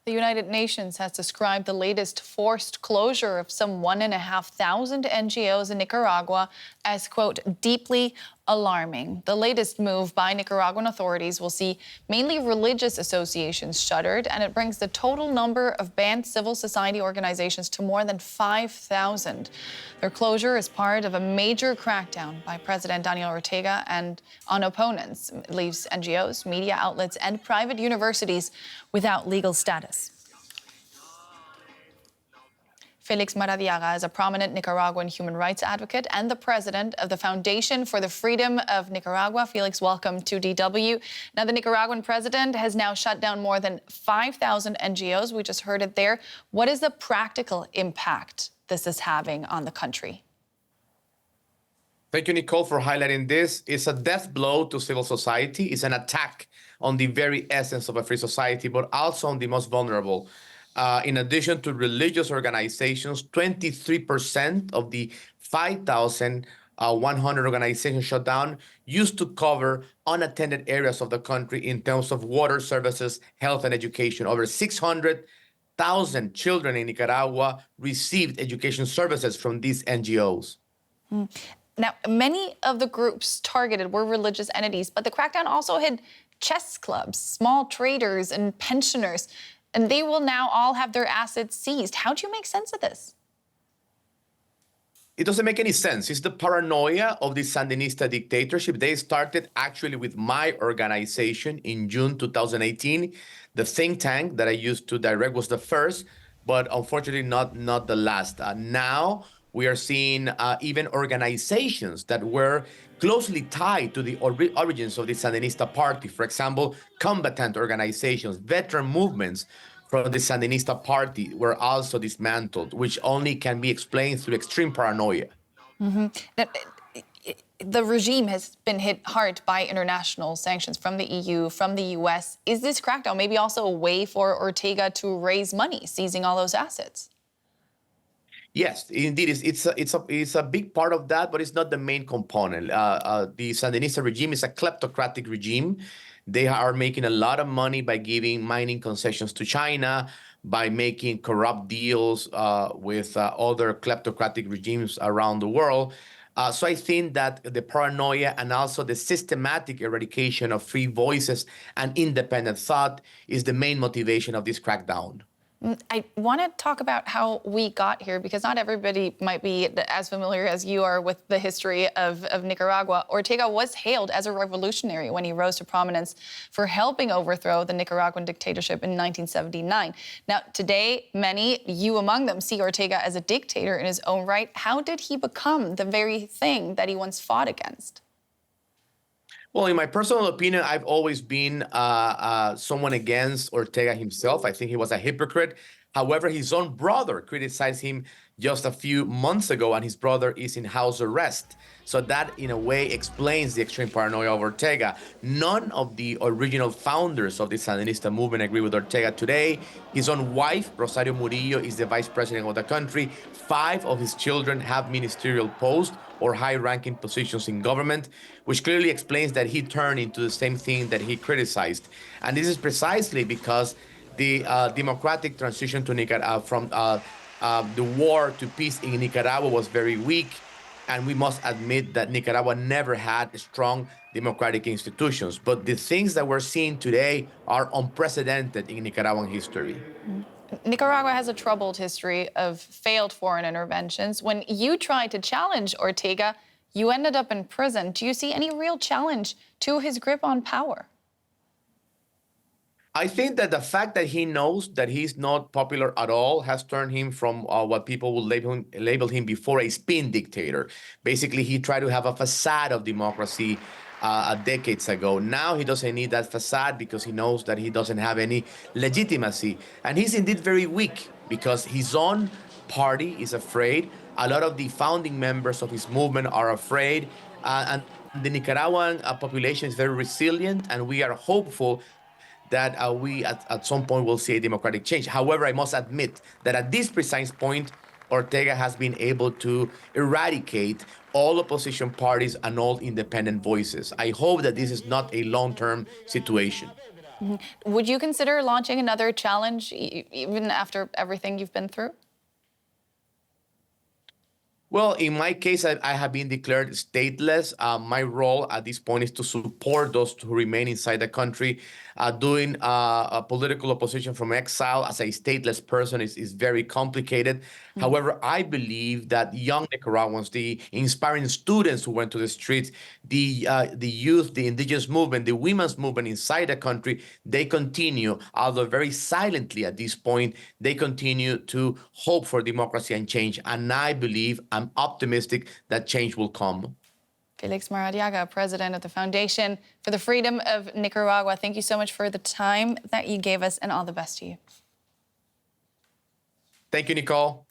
The United Nations has described the latest forced closure of some 1,500 NGOs in Nicaragua as, quote, deeply alarming. The latest move by Nicaraguan authorities will see mainly religious associations shuttered, and it brings the total number of banned civil society organizations to more than 5,000. Their closure is part of a major crackdown by President Daniel Ortega and on opponents. It leaves NGOs, media outlets, and private universities without legal status. Felix Maradiaga is a prominent Nicaraguan human rights advocate and the president of the Foundation for the Freedom of Nicaragua. Felix, welcome to DW. Now, the Nicaraguan president has now shut down more than 5,000 NGOs. We just heard it there. What is the practical impact this is having on the country? Thank you, Nicole, for highlighting this. It's a death blow to civil society. It's an attack on the very essence of a free society, but also on the most vulnerable. In addition to religious organizations, 23% of the 5,100 organizations shut down used to cover unattended areas of the country in terms of water services, health, and education. Over 600,000 children in Nicaragua received education services from these NGOs. Now, many of the groups targeted were religious entities, but the crackdown also hit chess clubs, small traders, and pensioners. And they will now all have their assets seized. How do you make sense of this? It doesn't make any sense. It's the paranoia of the Sandinista dictatorship. They started actually with my organization in June 2018. The think tank that I used to direct was the first, but unfortunately not the last. Now we are seeing even organizations that were closely tied to the origins of the Sandinista party. For example, combatant organizations, veteran movements from the Sandinista party were also dismantled, which only can be explained through extreme paranoia. Now, the regime has been hit hard by international sanctions from the EU, from the US. Is this crackdown maybe also a way for Ortega to raise money, seizing all those assets? Yes, indeed, it's a big part of that, but it's not the main component. The Sandinista regime is a kleptocratic regime. They are making a lot of money by giving mining concessions to China, by making corrupt deals with other kleptocratic regimes around the world. So I think that the paranoia and also the systematic eradication of free voices and independent thought is the main motivation of this crackdown. I want to talk about how we got here, because not everybody might be as familiar as you are with the history of Nicaragua. Ortega was hailed as a revolutionary when he rose to prominence for helping overthrow the Nicaraguan dictatorship in 1979. Now, today, many, you among them, see Ortega as a dictator in his own right. How did he become the very thing that he once fought against? Well, in my personal opinion, I've always been someone against Ortega himself. I think he was a hypocrite. However, his own brother criticized him just a few months ago, and his brother is in house arrest. So that, in a way, explains the extreme paranoia of Ortega. None of the original founders of the Sandinista movement agree with Ortega today. His own wife, Rosario Murillo, is the vice president of the country. 5 of his children have ministerial posts or high-ranking positions in government, which clearly explains that he turned into the same thing that he criticized. And this is precisely because the democratic transition to Nicaragua from the war to peace in Nicaragua was very weak. And we must admit that Nicaragua never had strong democratic institutions. But the things that we're seeing today are unprecedented in Nicaraguan history. Nicaragua has a troubled history of failed foreign interventions. When you tried to challenge Ortega, you ended up in prison. Do you see any real challenge to his grip on power? I think that the fact that he knows that he's not popular at all has turned him from what people would label him before a spin dictator. Basically, he tried to have a facade of democracy decades ago. Now he doesn't need that facade because he knows that he doesn't have any legitimacy. And he's indeed very weak because his own party is afraid. A lot of the founding members of his movement are afraid. And the Nicaraguan population is very resilient, and we are hopeful that we at some point will see a democratic change. However, I must admit that at this precise point, Ortega has been able to eradicate all opposition parties and all independent voices. I hope that this is not a long-term situation. Would you consider launching another challenge even after everything you've been through? Well, in my case, I have been declared stateless. My role at this point is to support those who remain inside the country. Doing a political opposition from exile as a stateless person is very complicated. However, I believe that young Nicaraguans, the inspiring students who went to the streets, the youth, the indigenous movement, the women's movement inside the country, they continue, although very silently at this point, they continue to hope for democracy and change. And I believe, I'm optimistic that change will come. Felix Maradiaga, president of the Foundation for the Freedom of Nicaragua. Thank you so much for the time that you gave us, and all the best to you. Thank you, Nicole.